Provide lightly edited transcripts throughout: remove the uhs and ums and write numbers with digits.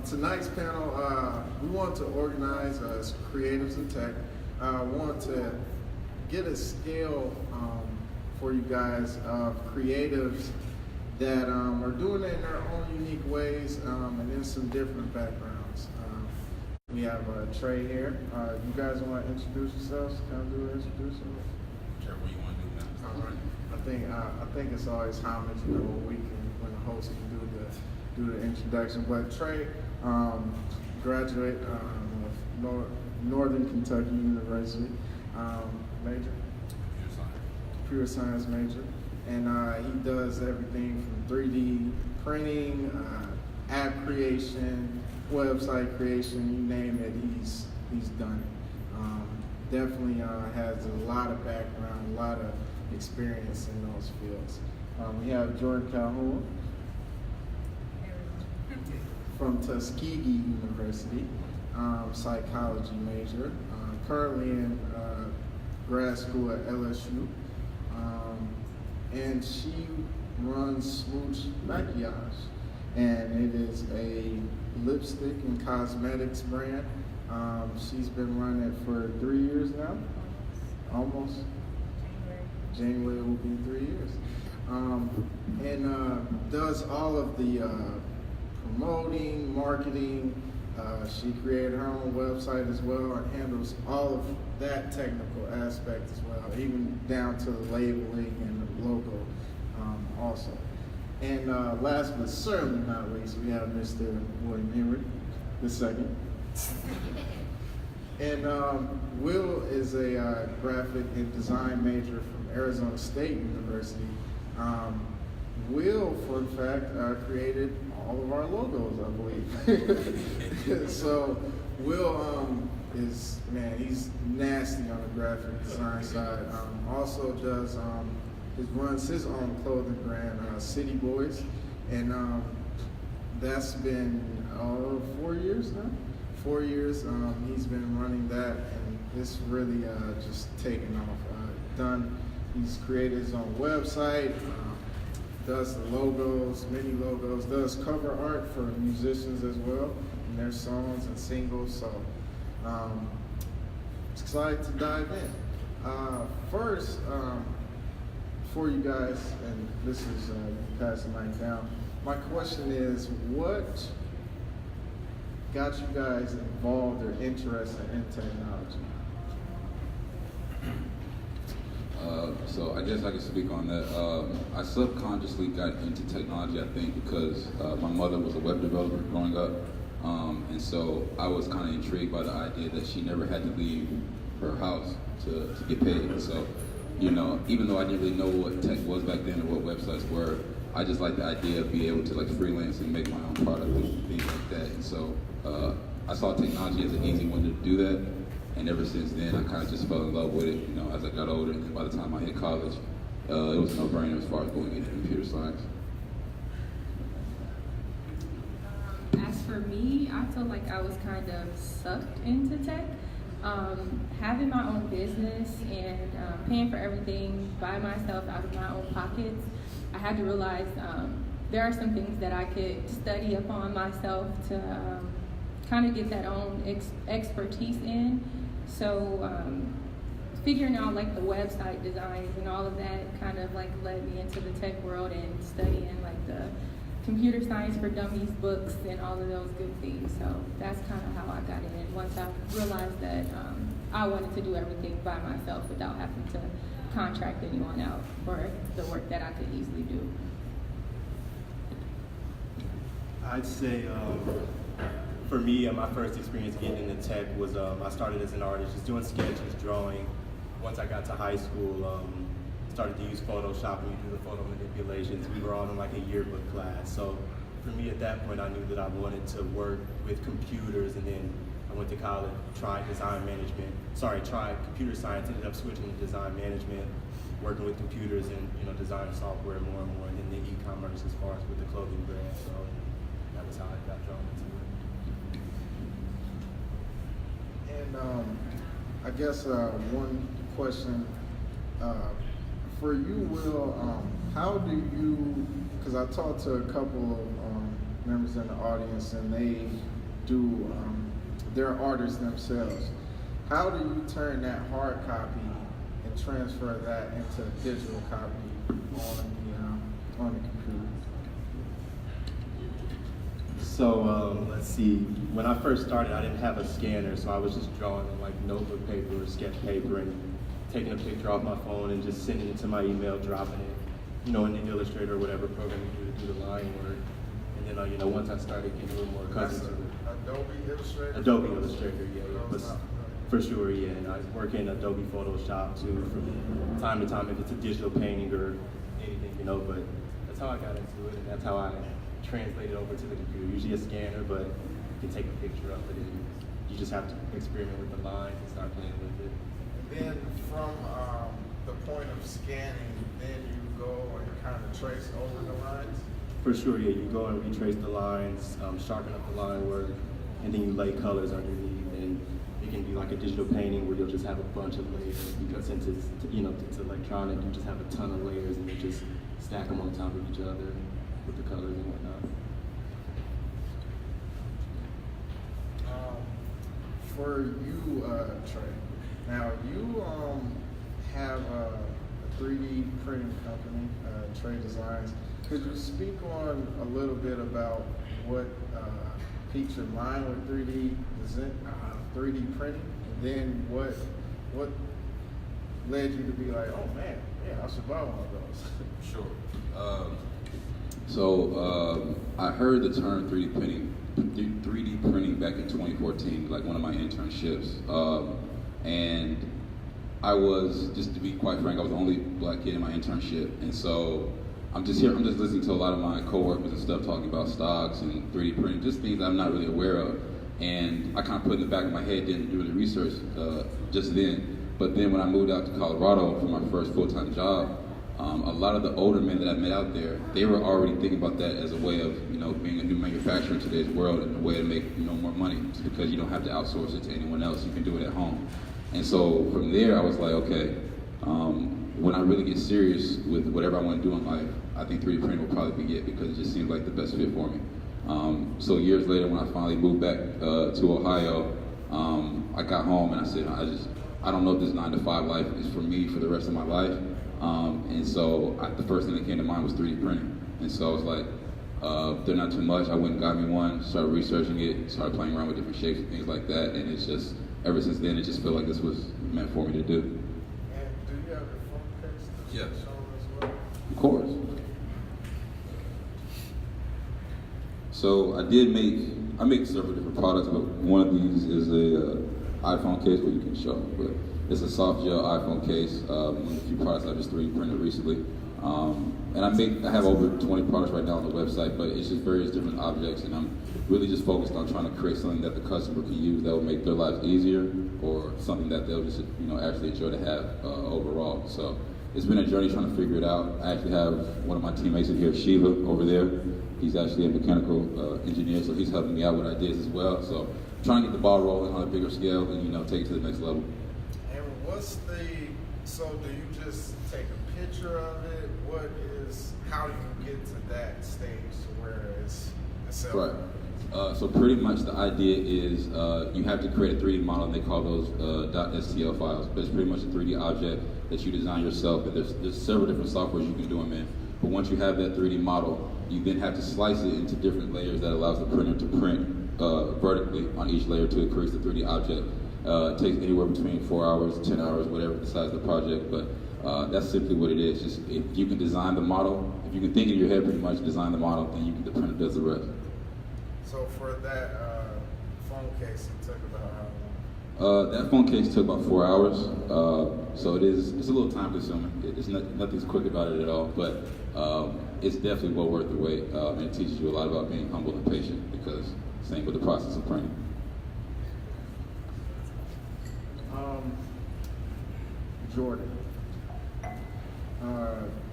Tonight's panel, we want to organize as creatives in tech. Want to get a scale for you guys of creatives that are doing it in their own unique ways and in some different backgrounds. We have Trey here. You guys want to introduce yourselves? Can I do an introduction? Sure, what you want to do now? All right. I think it's always homage, when the host can do the introduction. But Trey graduate of Northern Kentucky University, major, computer science major, and he does everything from 3D printing, app creation, website creation, you name it, he's done it. Definitely has a lot of background, a lot of experience in those fields. We have Jordyn Calhoun from Tuskegee University, psychology major, currently in grad school at LSU, and she runs Smooch Maquillage, and it is a lipstick and cosmetics brand. She's been running it for 3 years now, almost. January will be 3 years. And does all of the promoting, marketing. She created her own website as well and handles all of that technical aspect as well, even down to the labeling and the logo also. And last but certainly not least, we have Mr. William Henry II. And Will is a graphic and design major from Arizona State University. Will, for fact, created all of our logos, I believe. So Will he's nasty on the graphic design side. Also does runs his own clothing brand, City Boys, and that's been 4 years now. 4 years he's been running that, and it's really just taken off. He's created his own website. Does the logos, many logos, does cover art for musicians as well, and their songs and singles, so excited to dive in. First, for you guys, and this is, you pass the mic down, my question is, what got you guys involved or interested in technology? So I guess I can speak on that. I subconsciously got into technology, I think, because my mother was a web developer growing up. And so I was kind of intrigued by the idea that she never had to leave her house to get paid. So, even though I didn't really know what tech was back then or what websites were, I just liked the idea of being able to freelance and make my own product and things like that. And so I saw technology as an easy one to do that. And ever since then, I kind of just fell in love with it, as I got older. And then by the time I hit college, it was a no-brainer as far as going into computer science. As for me, I feel like I was kind of sucked into tech. Having my own business and paying for everything by myself out of my own pockets, I had to realize there are some things that I could study upon myself to kind of get that own expertise in. So figuring out the website designs and all of that kind of led me into the tech world and studying the computer science for dummies books and all of those good things. So that's kind of how I got in it once I realized that I wanted to do everything by myself without having to contract anyone out for the work that I could easily do. I'd say for me, my first experience getting into tech was I started as an artist, just doing sketches, drawing. Once I got to high school, started to use Photoshop and do the photo manipulations. We were all in a yearbook class. So for me at that point, I knew that I wanted to work with computers, and then I went to college, tried computer science, ended up switching to design management, working with computers and design software more and more, and then the e-commerce as far as with the clothing brand. So that was how I got drawn into it. And I guess one question for you, Will, how do you, because I talked to a couple of members in the audience, and they do, they're artists themselves. How do you turn that hard copy and transfer that into a digital copy on the computer? So let's see. When I first started, I didn't have a scanner, so I was just drawing on like notebook paper or sketch paper and taking a picture off my phone and just sending it to my email, dropping it, in the Illustrator or whatever program you do to do the line work. And then once I started getting a little more accustomed to it. Adobe Illustrator? Adobe Illustrator, yeah. But for sure, yeah. And I work in Adobe Photoshop too from time to time if it's a digital painting or anything, but that's how I got into it, and that's how I translate it over to the computer. Usually a scanner, but you can take a picture of it, and you just have to experiment with the lines and start playing with it. And then from the point of scanning, then you go and kind of trace over the lines? For sure, yeah. You go and retrace the lines, sharpen up the line work, and then you lay colors underneath. And it can be like a digital painting where you'll just have a bunch of layers. Because since it's electronic, you just have a ton of layers, and you just stack them on top of each other with the colors and whatnot. For you, Trey, now you have a 3D printing company, Trey Designs. Could you speak on a little bit about what piqued your mind with 3D printing, and then what led you to be like, oh man, yeah, I should buy one of those? Sure. So I heard the term 3D printing back in 2014, like one of my internships, and I was, just to be quite frank, I was the only black kid in my internship, and so I'm just listening to a lot of my coworkers and stuff talking about stocks and 3D printing, just things I'm not really aware of, and I kind of put in the back of my head, didn't do any research just then, but then when I moved out to Colorado for my first full-time job, a lot of the older men that I met out there, they were already thinking about that as a way of, being a new manufacturer in today's world and a way to make, more money, because you don't have to outsource it to anyone else. You can do it at home. And so from there, I was like, okay, when I really get serious with whatever I want to do in life, I think 3D printing will probably be it, because it just seems like the best fit for me. So years later, when I finally moved back to Ohio, I got home and I said, I don't know if this 9-to-5 life is for me for the rest of my life. And so the first thing that came to mind was 3D printing. And so I was like, if they're not too much, I went and got me one, started researching it, started playing around with different shapes and things like that. And it's just, ever since then, it just felt like this was meant for me to do. And do you have your phone case to Yes. show as well? Of course. So I make several different products, but one of these is a iPhone case, where you can show, but it's a soft gel iPhone case. One of the few products I just 3D printed recently. And I have over 20 products right now on the website, but it's just various different objects, and I'm really just focused on trying to create something that the customer can use that will make their lives easier, or something that they'll just actually enjoy to have overall. So it's been a journey trying to figure it out. I actually have one of my teammates in here, Shiva, over there. He's actually a mechanical engineer, so he's helping me out with ideas as well. So I'm trying to get the ball rolling on a bigger scale and take it to the next level. And so do you just take a picture of it? How do you get to that stage to where it's Right. So pretty much the idea is you have to create a 3D model, and they call those .stl files. But it's pretty much a 3D object that you design yourself, and there's several different softwares you can do them in. But once you have that 3D model, you then have to slice it into different layers that allows the printer to print vertically on each layer till it creates the 3D object. It takes anywhere between 4 hours, 10 hours, whatever the size of the project, but that's simply what it is. Just if you can design the model, if you can think in your head pretty much, design the model, then the printer does the rest. So for that phone case, it took about how long? That phone case took about 4 hours, so it's a little time consuming. Nothing's quick about it at all, but it's definitely well worth the wait, and it teaches you a lot about being humble and patient, because same with the process of printing. Jordyn,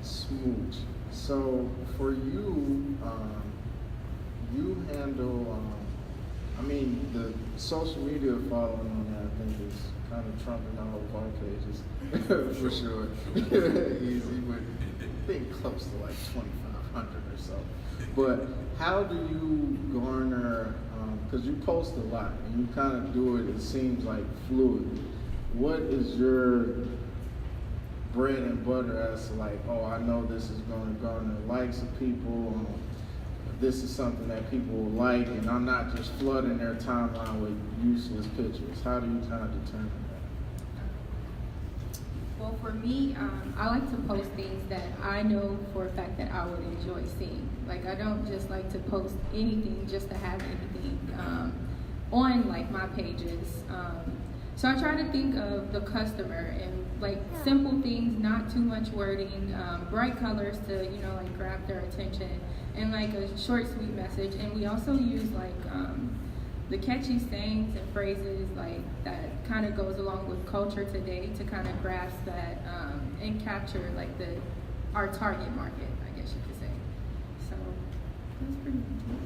Smooch. So for you, you handle, the social media following on that, I think, is kind of trumping all the phone pages, for sure. Easy, but I think close to like 2,500. 500 or so. But how do you garner, because you post a lot and you kind of do it seems like fluid. What is your bread and butter as to like, oh, I know this is going to garner the likes of people, this is something that people will like, and I'm not just flooding their timeline with useless pictures. How do you kind of determine that? Well, for me, I like to post things that I know for a fact that I would enjoy seeing. Like, I don't just like to post anything just to have anything on like my pages. So I try to think of the customer and like simple things, not too much wording, bright colors to, you know, like grab their attention, and like a short, sweet message. And we also use like the catchy sayings and phrases like that kind of goes along with culture today to kind of grasp that and capture like our target market, I guess you could say. So that's pretty much it.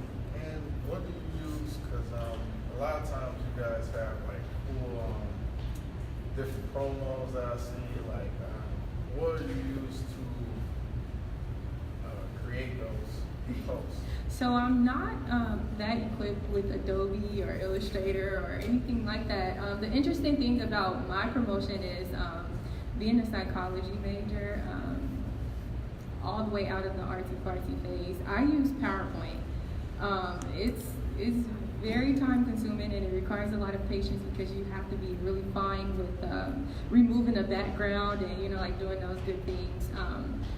And what do you use? Because a lot of times you guys have like cool different promos that I see. Like, what do you use to create those posts? So I'm not that equipped with Adobe or Illustrator or anything like that. The interesting thing about my promotion is being a psychology major, all the way out of the artsy-fartsy phase, I use PowerPoint. It's very time consuming and it requires a lot of patience because you have to be really fine with removing the background and, you know, like doing those good things.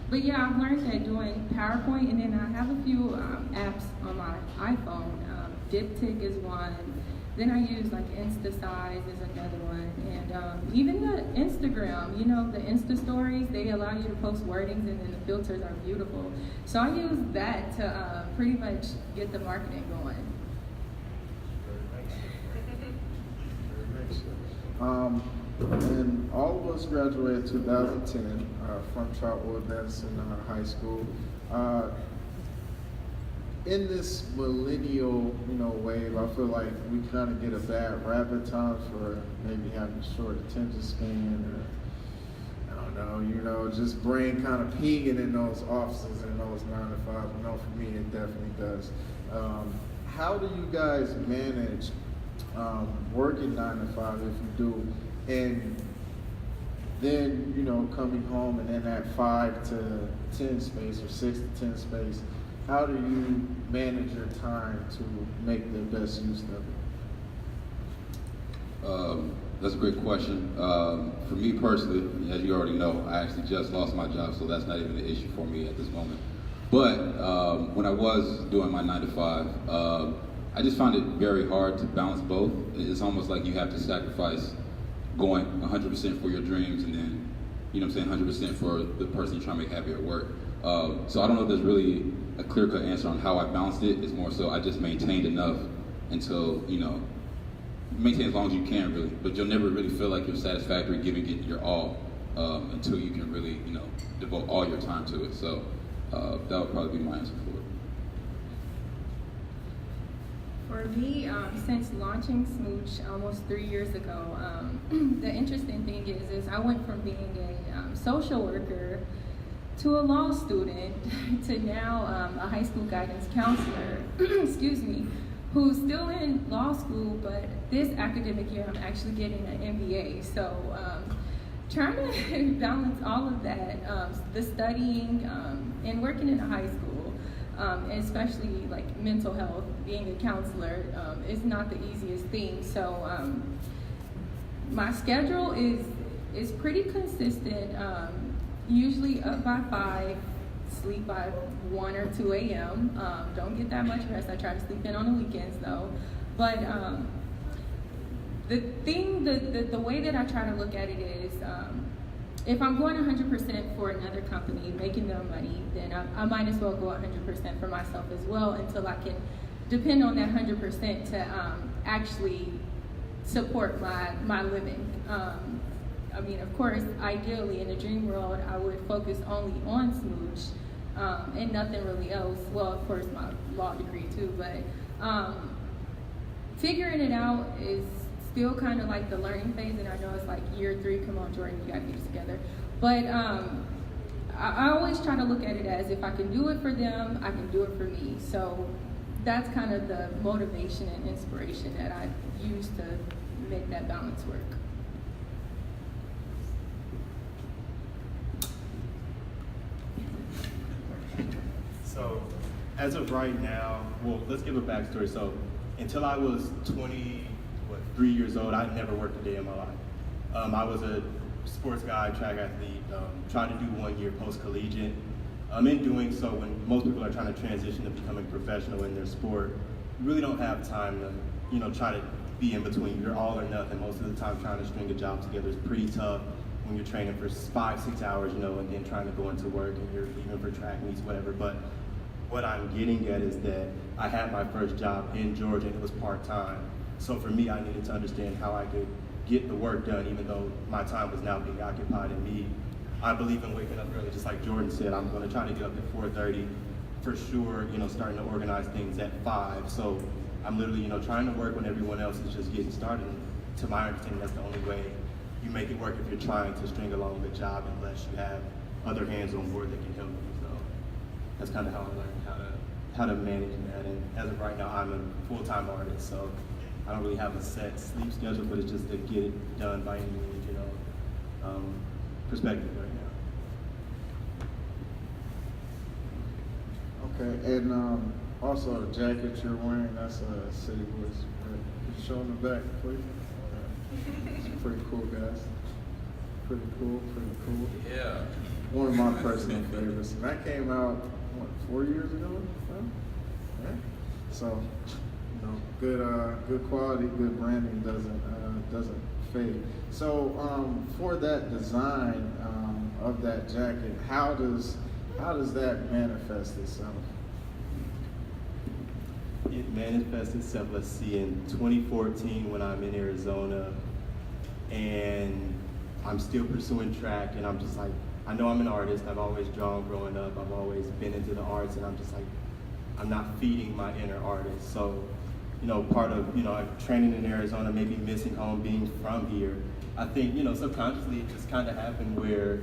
But yeah, I've learned that doing PowerPoint, and then I have a few apps on my iPhone. Diptyque is one. Then I use like InstaSize is another one. And even the Instagram, you know, the Insta stories, they allow you to post wordings and then the filters are beautiful. So I use that to pretty much get the marketing going. And all of us graduated 2010 from Trotwood, that's in high school. In this millennial, you know, wave, I feel like we kind of get a bad rap at times for maybe having short attention span, or I don't know, you know, just brain kind of peeing in those offices and those 9 to 5. I know for me it definitely does. How do you guys manage working 9 to 5 if you do, and then, you know, coming home and then that 5 to 10 space or 6 to 10 space? How do you manage your time to make the best use of it? That's a great question. For me personally, as you already know, I actually just lost my job, so that's not even an issue for me at this moment. But when I was doing my 9 to 5, I just found it very hard to balance both. It's almost like you have to sacrifice going 100% for your dreams and then, you know what I'm saying, 100% for the person you're trying to make happy at work. So I don't know if there's really a clear-cut answer on how I balanced it. It's more so I just maintained enough until, you know, maintain as long as you can, really. But you'll never really feel like you're satisfactory giving it your all until you can really, you know, devote all your time to it. So that would probably be my answer for it. For me, since launching Smooch almost 3 years ago, the interesting thing is I went from being a social worker to a law student to now a high school guidance counselor, excuse me, who's still in law school, but this academic year I'm actually getting an MBA. So trying to balance all of that, the studying and working in a high school, especially like mental health, being a counselor is not the easiest thing. So my schedule is pretty consistent. Usually up by 5, sleep by 1 or 2 a.m. Don't get that much rest. I try to sleep in on the weekends though. But the way that I try to look at it is, if I'm going 100% for another company, making them money, then I might as well go 100% for myself as well until I can depend on that 100% to actually support my living. I mean, of course, ideally in the dream world, I would focus only on Smooch and nothing really else. Well, of course, my law degree too, but figuring it out is still kind of like the learning phase, and I know it's like year 3, come on, Jordyn, you gotta get it together. But I always try to look at it as if I can do it for them, I can do it for me. So that's kind of the motivation and inspiration that I use to make that balance work. So, as of right now, well, let's give a backstory. So, until I was 3 years old, I never worked a day in my life. I was a sports guy, track athlete, tried to do 1 year post-collegiate. In doing so, when most people are trying to transition to becoming professional in their sport, you really don't have time to, try to be in between. You're all or nothing. Most of the time, trying to string a job together is pretty tough when you're training for 5-6 hours, and then trying to go into work and you're leaving for track meets, whatever. But what I'm getting at is that I had my first job in Georgia and it was part-time. So for me, I needed to understand how I could get the work done even though my time was now being occupied in me. I believe in waking up early, just like Jordyn said. I'm going to try to get up at 4:30 for sure, starting to organize things at 5. So I'm literally, trying to work when everyone else is just getting started. To my understanding, that's the only way you make it work if you're trying to string along the job unless you have other hands on board that can help you. So that's kind of how I learned how to manage that. And as of right now, I'm a full-time artist, so I don't really have a set sleep schedule, but it's just to get it done by any means, perspective right now. Okay, and also the jacket you're wearing, that's a City Boys. Could you show them the back, please? It's pretty cool, guys. Pretty cool. Yeah. One of my personal favorites. And that came out, 4 years ago? Yeah. So, good quality, good branding doesn't fade. So, for that design of that jacket, how does that manifest itself? It manifests itself, let's see, in 2014 when I'm in Arizona and I'm still pursuing track, and I'm just like, I know I'm an artist, I've always drawn growing up, I've always been into the arts, and I'm just like, I'm not feeding my inner artist. So, part of, training in Arizona, maybe missing home, being from here, I think, subconsciously it just kind of happened where,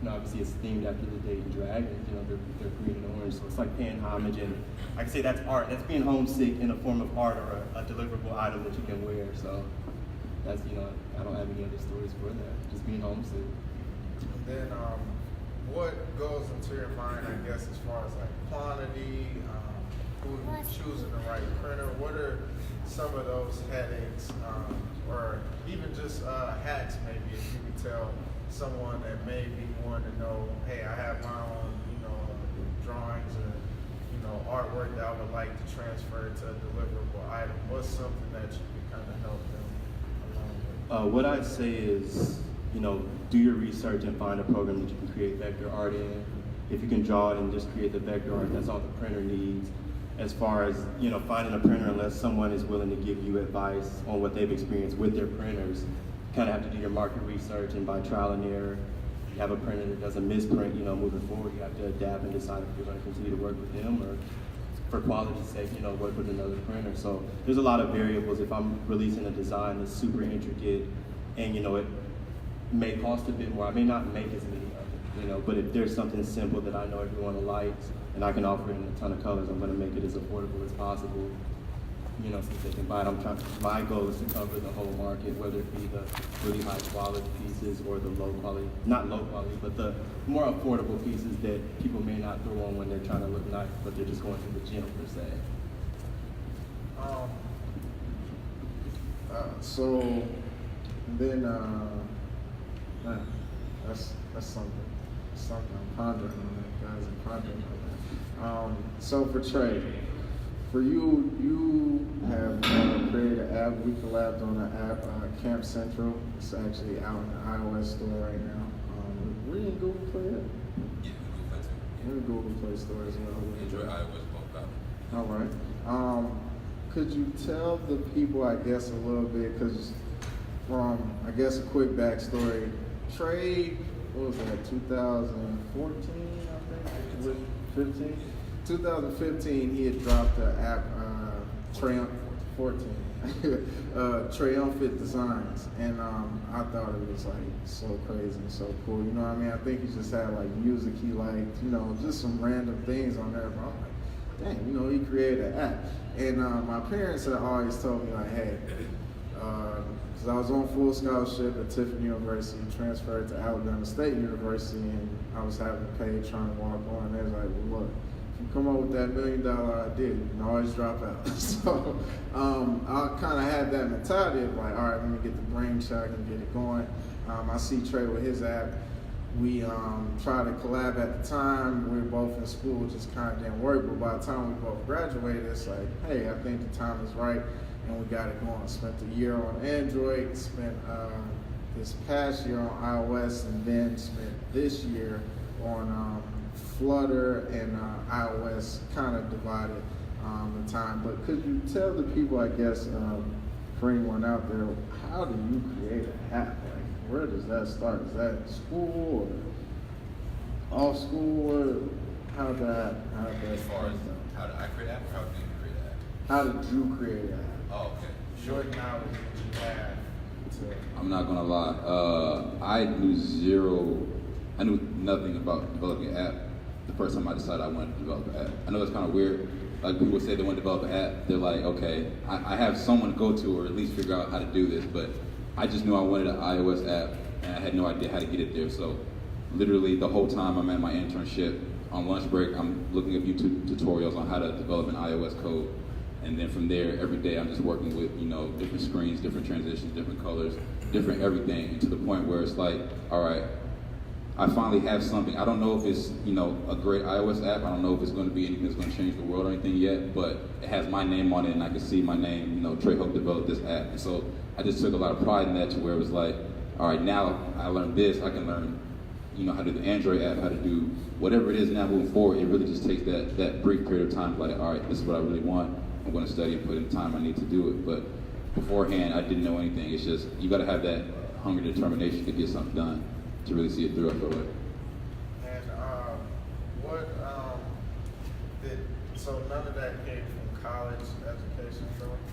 obviously it's themed after the Dayton Dragons, they're green and orange, so it's like paying homage, and I can say that's art, that's being homesick in a form of art or a deliverable item that you can wear, so that's, I don't have any other stories for that, just being homesick. Then, what goes into your mind, I guess, as far as like quantity, choosing the right printer? What are some of those headaches, or even just hacks, maybe, if you could tell someone that may be wanting to know, hey, I have my own, drawings or, artwork that I would like to transfer to a deliverable item. What's something that you could kind of help them along with? What I'd say is, do your research and find a program that you can create vector art in. If you can draw it and just create the vector art, that's all the printer needs. As far as, finding a printer, unless someone is willing to give you advice on what they've experienced with their printers, you kind of have to do your market research, and by trial and error, you have a printer that doesn't misprint, moving forward, you have to adapt and decide if you're going to continue to work with them or, for quality's sake, work with another printer. So there's a lot of variables. If I'm releasing a design that's super intricate and, it may cost a bit more, I may not make as many of it, but if there's something simple that I know everyone likes and I can offer it in a ton of colors, I'm going to make it as affordable as possible, so they can buy it. My goal is to cover the whole market, whether it be the really high quality pieces or the low quality, not low quality, but the more affordable pieces that people may not throw on when they're trying to look nice, but they're just going to the gym per se. So then, man, that's something I'm pondering on that, guys. I'm pondering on that. So for Trey, for you have created an app. We collabed on an app, Camp Central. It's actually out in the iOS store right now. We're in Google Play yet? Yeah, Google Play too. We're in Google Play store as well. Android, iOS, both out. All right. Could you tell the people, I guess, a little bit, because from, I guess, a quick backstory, Trey, what was that, 2014, I think? 15? 2015, he had dropped the app, Trey, 14. Trey Hope Designs, and I thought it was like so crazy and so cool. You know what I mean? I think he just had like music he liked, you know, just some random things on there. But I'm like, dang, you know, he created an app. And my parents had always told me like, hey, because I was on full scholarship at Tiffany University, transferred to Alabama State University, and I was having to pay trying to walk on. They was like, well, look, if you come up with that $1 million idea, you can always drop out. So I kind of had that mentality of like, all right, let me get the brain shock and get it going. I see Trey with his app. We tried to collab at the time. We were both in school, just kind of didn't work. But by the time we both graduated, it's like, hey, I think the time is right, and we got it going. Spent a year on Android, spent this past year on iOS, and then spent this year on Flutter and iOS, kind of divided the time. But could you tell the people, I guess, for anyone out there, how do you create an app? Like, where does that start? Is that school or off school? Or how did that? As far as how did I create an app, or how did you create an app? How did you create an app? Oh, okay. Short knowledge that you have. I'm not gonna lie. I knew nothing about developing an app the first time I decided I wanted to develop an app. I know it's kind of weird. Like people say they want to develop an app, they're like, okay, I have someone to go to or at least figure out how to do this, but I just knew I wanted an iOS app and I had no idea how to get it there. So literally the whole time I'm at my internship, on lunch break, I'm looking at YouTube tutorials on how to develop an iOS code. And then from there, every day I'm just working with, you know, different screens, different transitions, different colors, different everything, and to the point where it's like, all right, I finally have something. I don't know if it's, you know, a great iOS app. I don't know if it's going to be anything that's going to change the world or anything yet, but it has my name on it, and I can see my name, you know, Trey Hope developed this app. And so I just took a lot of pride in that, to where it was like, all right, now I learned this, I can learn, you know, how to do the Android app, how to do whatever it is now moving forward. It really just takes that brief period of time, like, all right, this is what I really want. I'm going to study and put in the time I need to do it. But beforehand, I didn't know anything. It's just, you got to have that hunger, determination to get something done, to really see it through. I feel like. And so none of that came from college education,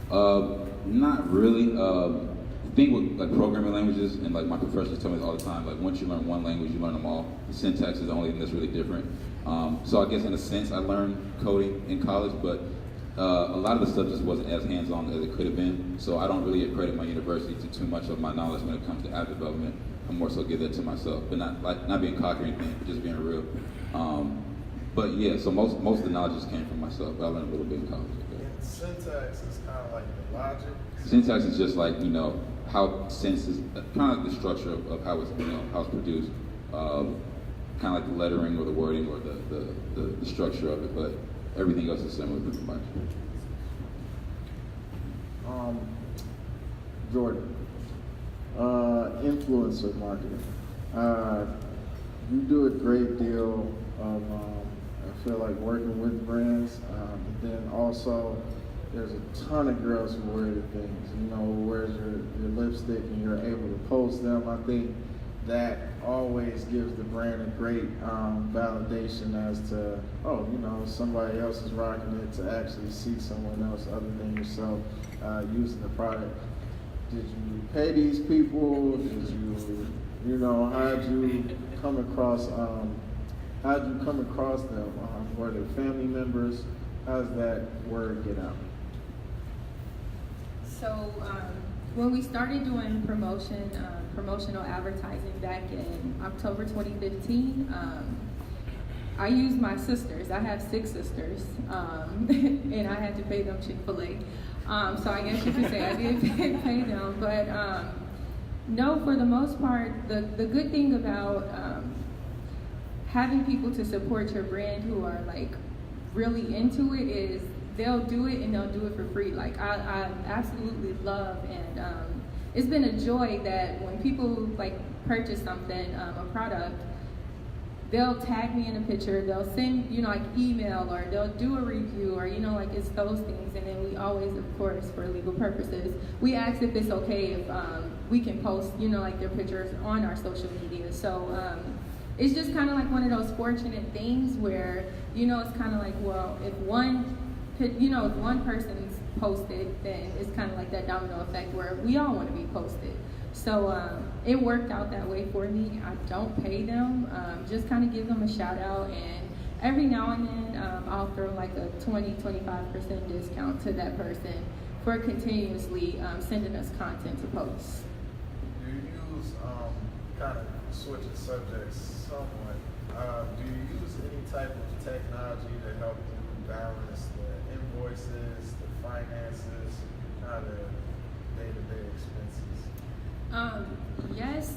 though? Not really. The thing with like programming languages, and like my professors tell me this all the time, like once you learn one language, you learn them all. The syntax is the only thing that's really different. So I guess in a sense, I learned coding in college, but a lot of the stuff just wasn't as hands-on as it could have been. So I don't really accredit my university to too much of my knowledge when it comes to app development. I more so give that to myself, but not being cocky or anything, just being real. But yeah, so most of the knowledge just came from myself. I learned a little bit in college. And syntax is kind of like the logic. Syntax is just like, you know, how senses, kind of like the structure of how it's, you know, how it's produced. Kind of like the lettering or the wording or the structure of it, but everything else is similar pretty much. Jordyn, influencer marketing. You do a great deal of, I feel like, working with brands, but then also there's a ton of girls who wear the things, you know, wears your lipstick and you're able to post them. I think that always gives the brand a great validation as to, oh, you know, somebody else is rocking it, to actually see someone else other than yourself using the product. Did you pay these people? Did you know, how'd you come across them? Were they family members? How does that word get out? So when we started doing promotional advertising back in October 2015, I used my sisters. I have 6 sisters, and I had to pay them Chick-fil-A. So I guess you could say I did pay them. But no, for the most part, the good thing about having people to support your brand who are like really into it is they'll do it and they'll do it for free. Like I absolutely love, and it's been a joy that when people like purchase something, a product, they'll tag me in a picture, they'll send, you know, like email, or they'll do a review, or, you know, like it's those things. And then we always, of course, for legal purposes, we ask if it's okay if we can post, you know, like their pictures on our social media. So it's just kind of like one of those fortunate things where, you know, it's kind of like, well, if one you know, if one person's posted, then it's kind of like that domino effect where we all want to be posted. So it worked out that way for me. I don't pay them, just kind of give them a shout out, and every now and then I'll throw like a 20-25% discount to that person for continuously sending us content to post. Do you use, kind of switching subjects somewhat, do you use any type of technology to help you balance the invoices, the finances, kind of day-to-day expenses? Yes.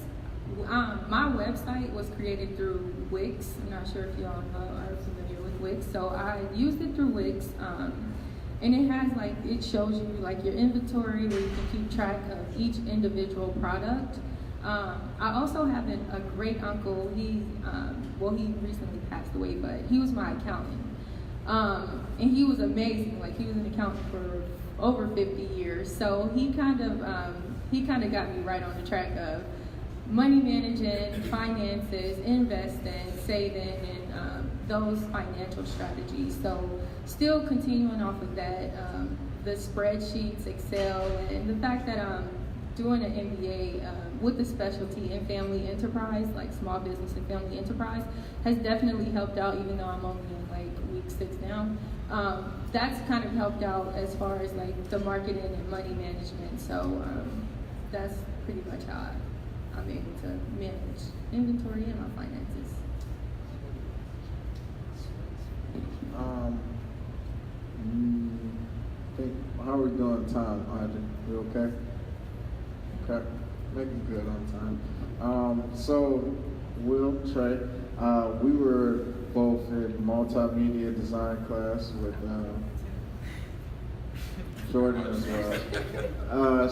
My website was created through Wix. I'm not sure if y'all are familiar with Wix. So I used it through Wix. And it has like, it shows you like your inventory where you can keep track of each individual product. I also have a great uncle. He recently passed away, but he was my accountant. And he was amazing. Like, he was an accountant for over 50 years. So he kind of got me right on the track of money managing, finances, investing, saving, and those financial strategies. So still continuing off of that, the spreadsheets, Excel, and the fact that I'm doing an MBA with a specialty in family enterprise, like small business and family enterprise, has definitely helped out, even though I'm only in like week 6 now. That's kind of helped out as far as like the marketing and money management. So that's pretty much how I'm able to manage inventory and my finances. How are we doing time, Audrey? You okay? Okay, making good on time. So, Will, Trey, we were both in multimedia design class with Jordyn as well.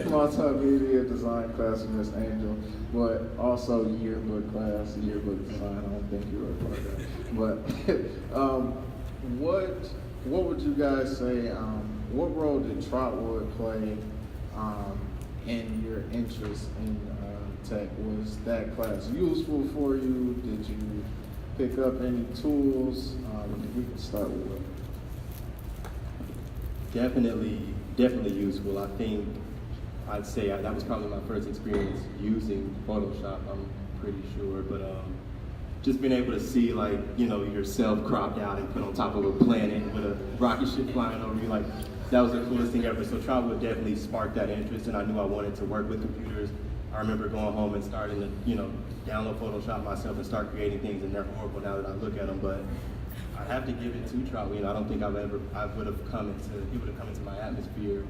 Multimedia design class with Miss Angel, but also yearbook class, yearbook design. I don't think you were a part of that. But what would you guys say? What role did Trotwood play in your interest in tech? Was that class useful for you? Did you pick up any tools? We can start with it. Definitely useful. I think I'd say that was probably my first experience using Photoshop, I'm pretty sure. But just being able to see, like, you know, yourself cropped out and put on top of a planet with a rocket ship flying over you, like, that was the coolest thing ever. So Trotwood definitely sparked that interest, and I knew I wanted to work with computers. I remember going home and starting to, you know, download Photoshop myself and start creating things, and they're horrible now that I look at them. But I have to give it to Trotwood. You know, I don't think it would have come into my atmosphere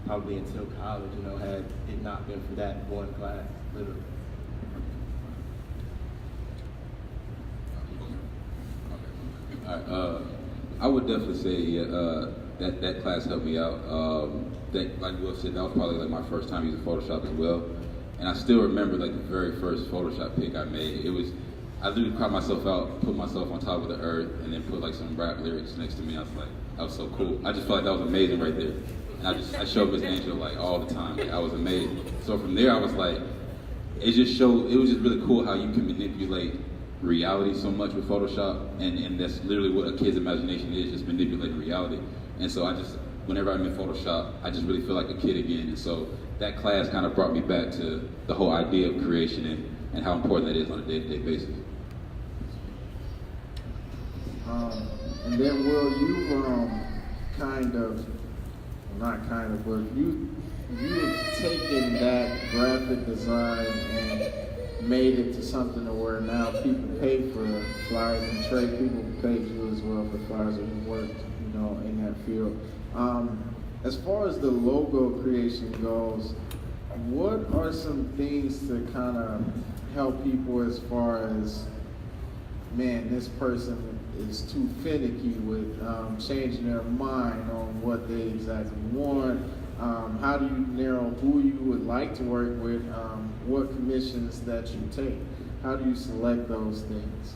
probably until college, you know, had it not been for that one class, literally. All right, I would definitely say that class helped me out. That, like Will said, that was probably like my first time using Photoshop as well. And I still remember like the very first Photoshop pic I made. I literally cropped myself out, put myself on top of the earth, and then put like some rap lyrics next to me. I was like, that was so cool. I just felt like that was amazing right there. And I showed Miss Angel like all the time. Like, I was amazed. So from there, I was like, it was just really cool how you can manipulate reality so much with Photoshop, and that's literally what a kid's imagination is, just manipulating reality. And so whenever I'm in Photoshop, I just really feel like a kid again. And so that class kind of brought me back to the whole idea of creation and how important that is on a day-to-day basis. And then, Will, you've you've taken that graphic design and made it to something to where now people pay for flyers, and Trey, people paid you as well for flyers, and you worked, you know, in that field. As far as the logo creation goes, what are some things to kind of help people as far as, man, this person is too finicky with changing their mind on what they exactly want? How do you narrow who you would like to work with? What commissions that you take? How do you select those things?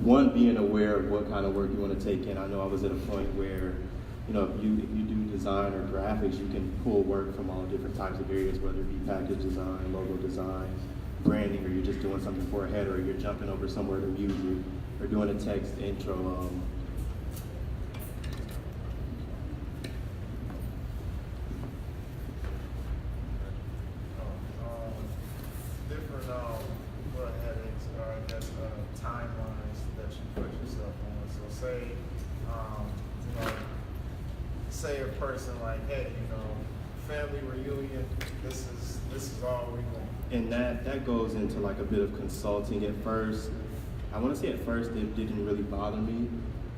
One, being aware of what kind of work you want to take in. I know I was at a point where, you know, if you do design or graphics, you can pull work from all different types of areas, whether it be package design, logo design, branding, or you're just doing something for a header, or you're jumping over somewhere to music, or doing a text intro. Different headaches, or I guess timelines that you put yourself on. So say, say a person like, hey, family reunion. This is all we want. And that goes into like a bit of consulting at first. I want to say at first it didn't really bother me.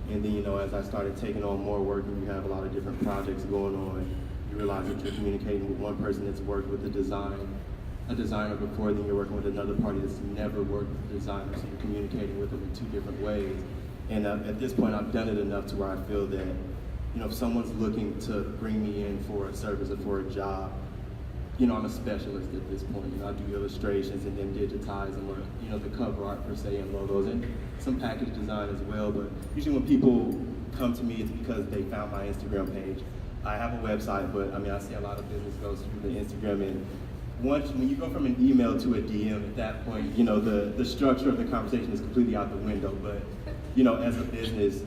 And then, as I started taking on more work and you have a lot of different projects going on, you realize that you're communicating with one person that's worked with a designer before, then you're working with another party that's never worked with a designer, so you're communicating with them in two different ways. And at this point, I've done it enough to where I feel that, if someone's looking to bring me in for a service or for a job, I'm a specialist at this point. I do illustrations and then digitize them, or the cover art per se and logos and some package design as well. But usually when people come to me, it's because they found my Instagram page. I have a website, but I see a lot of business goes through the Instagram, and when you go from an email to a DM, at that point, the structure of the conversation is completely out the window. But as a business,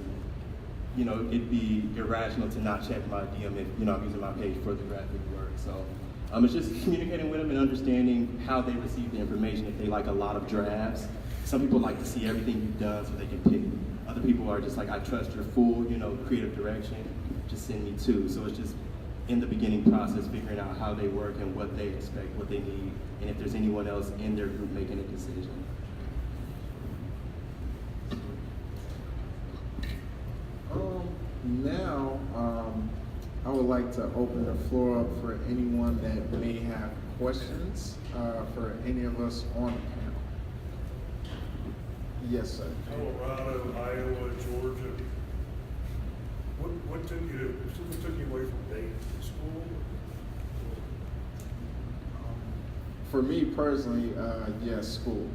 it'd be irrational to not check my DM if I'm using my page for the graphic work. So it's just communicating with them and understanding how they receive the information. If they like a lot of drafts, some people like to see everything you've done so they can pick. Other people are just like, I trust your full, creative direction. Just send me two. So it's just in the beginning process, figuring out how they work and what they expect, what they need, and if there's anyone else in their group making a decision. Now, I would like to open the floor up for anyone that may have questions for any of us on the panel. Yes, sir. Colorado, Iowa, Georgia. What took you away from Dayton? School? For me personally, yes, school.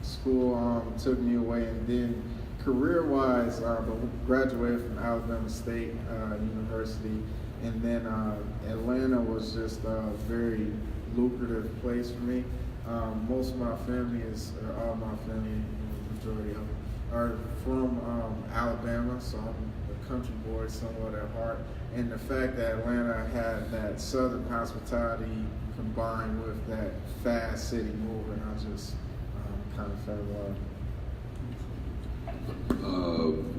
School took me away, and then career-wise, I graduated from Alabama State University, and then Atlanta was just a very lucrative place for me. Most of my family all my family, majority of them, are from Alabama, so I'm a country boy somewhat at heart. And the fact that Atlanta had that southern hospitality combined with that fast city movement, I just kind of fell in love.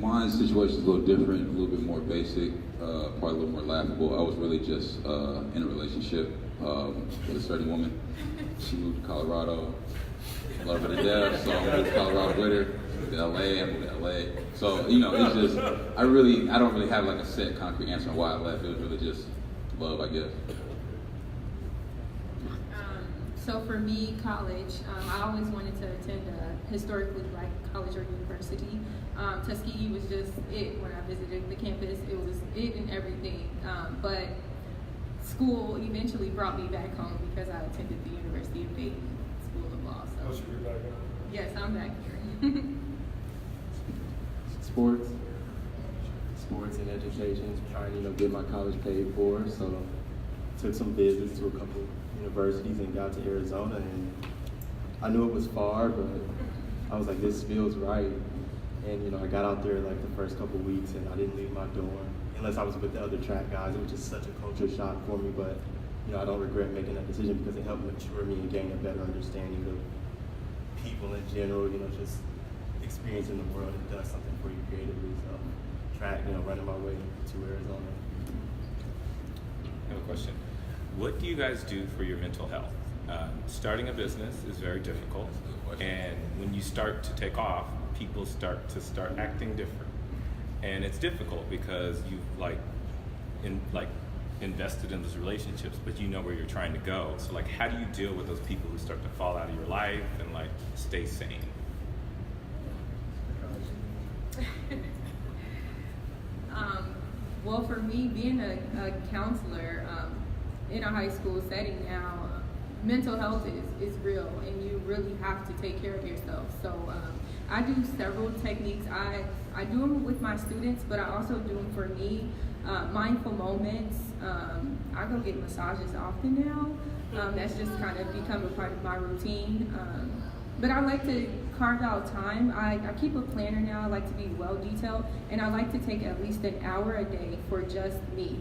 My situation is a little different, a little bit more basic, probably a little more laughable. I was really just in a relationship with a certain woman. She moved to Colorado. I love her to death, so I moved to Colorado with her. To LA, I moved to LA. So, it's just, I don't really have like a set concrete answer on why I left. It was really just love, I guess. So for me, college, I always wanted to attend a historically black college or university. Tuskegee was just it when I visited the campus. It was it and everything. But school eventually brought me back home because I attended the University of Dayton School of Law. So Oh, so you're back home? yes, I'm back here. Sports and education, trying to get my college paid for. So took some visits to a couple universities and got to Arizona, and I knew it was far, but I was like, this feels right. And I got out there like the first couple weeks, and I didn't leave my dorm unless I was with the other track guys. It was just such a culture shock for me, but I don't regret making that decision because it helped mature me and gain a better understanding of people in general. Just experiencing the world, it does something for you creatively. So track, running my way to Arizona. I have a question. What do you guys do for your mental health? Starting a business is very difficult, and when you start to take off, people start acting different, and it's difficult because you've invested in those relationships, but you know where you're trying to go. So how do you deal with those people who start to fall out of your life and stay sane? Well, for me, being a counselor in a high school setting now, mental health is real, and you really have to take care of yourself. So I do several techniques. I I do them with my students, but I also do them for me. Mindful moments. I go get massages often now. That's just kind of become a part of my routine. But I like to carve out time. I keep a planner now. I like to be well detailed, and I like to take at least an hour a day for just me.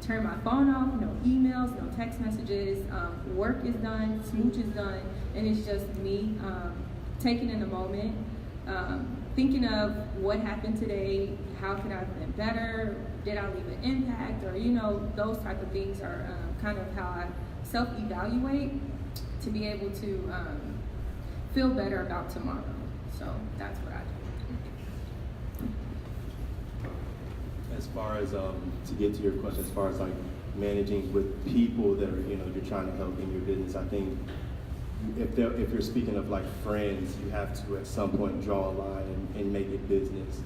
Turn my phone off, no emails, no text messages, work is done, Smooch is done, and it's just me taking in the moment, thinking of what happened today, how could I have been better, did I leave an impact, or those type of things are kind of how I self-evaluate to be able to feel better about tomorrow. So that's what I do. As far as to get to your question, as far as like managing with people that are you're trying to help in your business, I think if you're speaking of like friends, you have to at some point draw a line and make it business,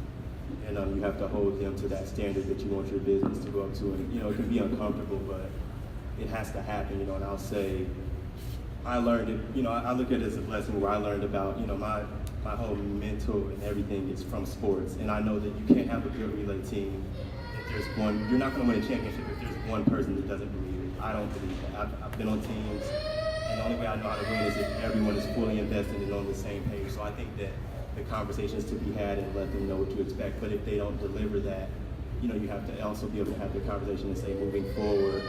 and you have to hold them to that standard that you want your business to go up to, and it can be uncomfortable, but it has to happen, and I'll say I learned it, I look at it as a blessing where I learned about my whole mental and everything is from sports, and I know that you can't have a good relay team if there's one. You're not going to win a championship if there's one person that doesn't believe it. I don't believe that. I've been on teams, and the only way I know how to win is if everyone is fully invested and on the same page. So I think that the conversation is to be had and let them know what to expect. But if they don't deliver that, you have to also be able to have the conversation and say, moving forward,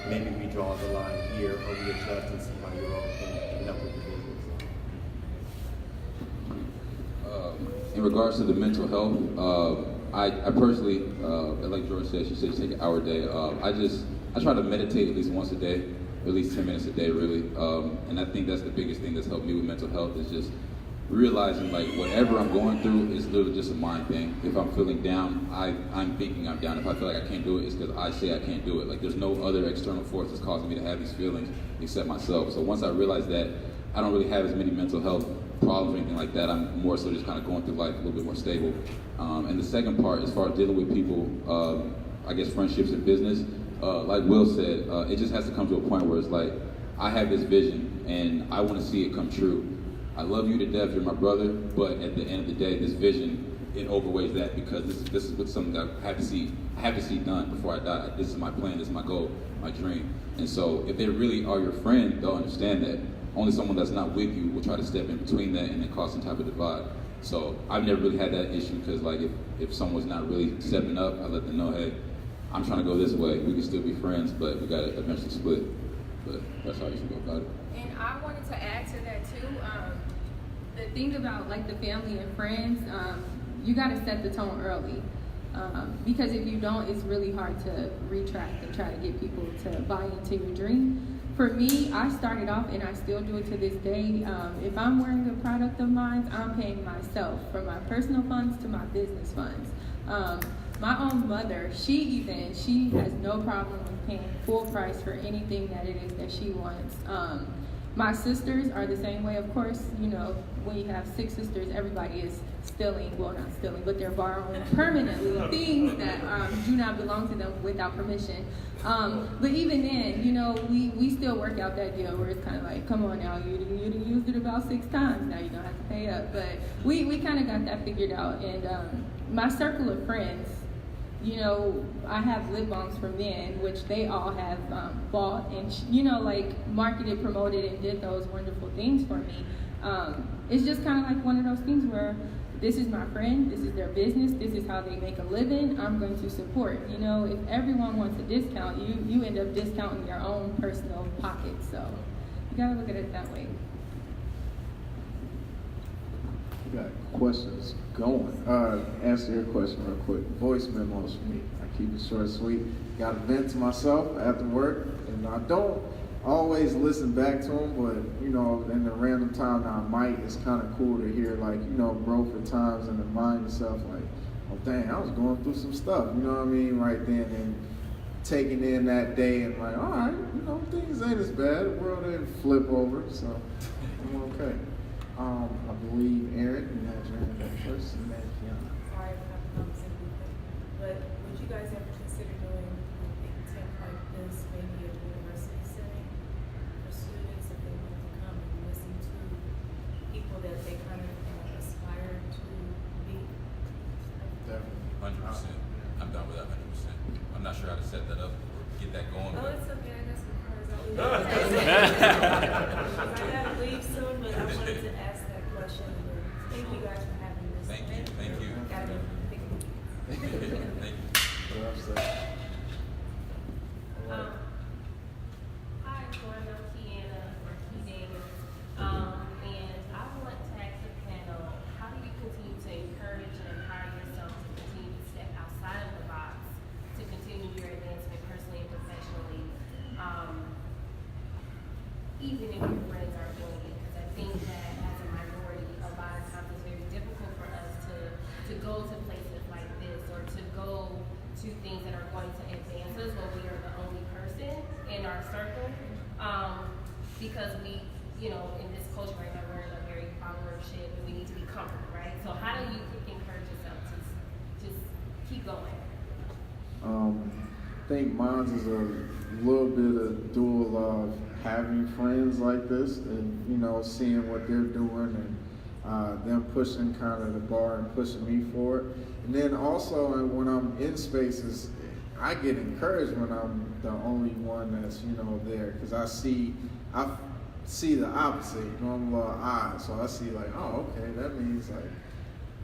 maybe we draw the line here, or we adjust and see how you all can help with the business. In regards to the mental health, I personally, like George said, she said take an hour a day. I try to meditate at least once a day, at least 10 minutes a day, really. And I think that's the biggest thing that's helped me with mental health is just realizing like whatever I'm going through is literally just a mind thing. If I'm feeling down, I'm thinking I'm down. If I feel like I can't do it, it's because I say I can't do it. Like there's no other external force that's causing me to have these feelings except myself. So once I realize that, I don't really have as many mental health problems or anything like that. I'm more so just kind of going through life a little bit more stable. And the second part, as far as dealing with people, I guess friendships and business, like Will said, it just has to come to a point where it's like, I have this vision and I want to see it come true. I love you to death, you're my brother, but at the end of the day, this vision, it overweighs that because this is something that I have to see done before I die. This is my plan, this is my goal, my dream. And so if they really are your friend, they'll understand that. Only someone that's not with you will try to step in between that and then cause some type of divide. So I've never really had that issue because like if someone's not really stepping up, I let them know, hey, I'm trying to go this way. We can still be friends, but we gotta eventually split. But that's how you should go about it. And I wanted to add to that too. The thing about like the family and friends, you got to set the tone early. Because if you don't, it's really hard to retract and try to get people to buy into your dream. For me, I started off and I still do it to this day. If I'm wearing a product of mine, I'm paying myself from my personal funds to my business funds. My own mother, she has no problem with paying full price for anything that it is that she wants. My sisters are the same way. Of course, when you have 6 sisters, everybody is stealing, well not stealing, but they're borrowing permanently things that do not belong to them without permission. But even then, we still work out that deal where it's kind of like, come on now, you used it about 6 times, now you don't have to pay up. But we kind of got that figured out. And my circle of friends, I have lip balms for men, which they all have bought and, marketed, promoted, and did those wonderful things for me. It's just kind of like one of those things where this is my friend, this is their business, this is how they make a living, I'm going to support. If everyone wants a discount, you end up discounting your own personal pocket. So you gotta look at it that way. We got questions going. Answer your question real quick. Voice memos for me. I keep it short and sweet. Got to vent to myself after work, and I don't always listen back to them, but in the random time that I might, it's kind of cool to hear growth at times and remind yourself like, oh dang, I was going through some stuff. You know what I mean? Right then, and taking in that day and like, all right, things ain't as bad. The world didn't flip over, so I'm okay. I believe Aaron, you had your hand up first, and then Kiana. Sorry if I'm not saying anything, but would you guys ever consider doing a big tent like this, maybe a university setting for students if they want to come and listen to people that they kind of aspire to be? I'm done with that 100%. I'm not sure how to set that up or get that going. Oh, but it's okay, I got some cars. I gotta leave soon, but I wanted to ask that question. Thank you guys for having this. Thank you. Thank you. Gotta pick a week. Thank you. Hi, everyone. I'm Kiana or Keegan. And I want to ask the panel, how do you continue to encourage and empower yourself to continue to step outside of the box, to continue your advancement personally and professionally, even if your friends aren't doing it? Because I think that as a minority, a lot of times it's very difficult for us to go to places like this or to go to things that are going to advance us when we are the only person in our circle. Because we, in this culture right now, we're in a very followership and we need to be comfortable, right? So how do you encourage yourself to just keep going? I think mine is a little bit of dual of having friends like this and, seeing what they're doing and them pushing kind of the bar and pushing me forward. And then also when I'm in spaces, I get encouraged when I'm the only one that's, there, because I see the opposite, normal eyes. So I see like, oh, okay, that means like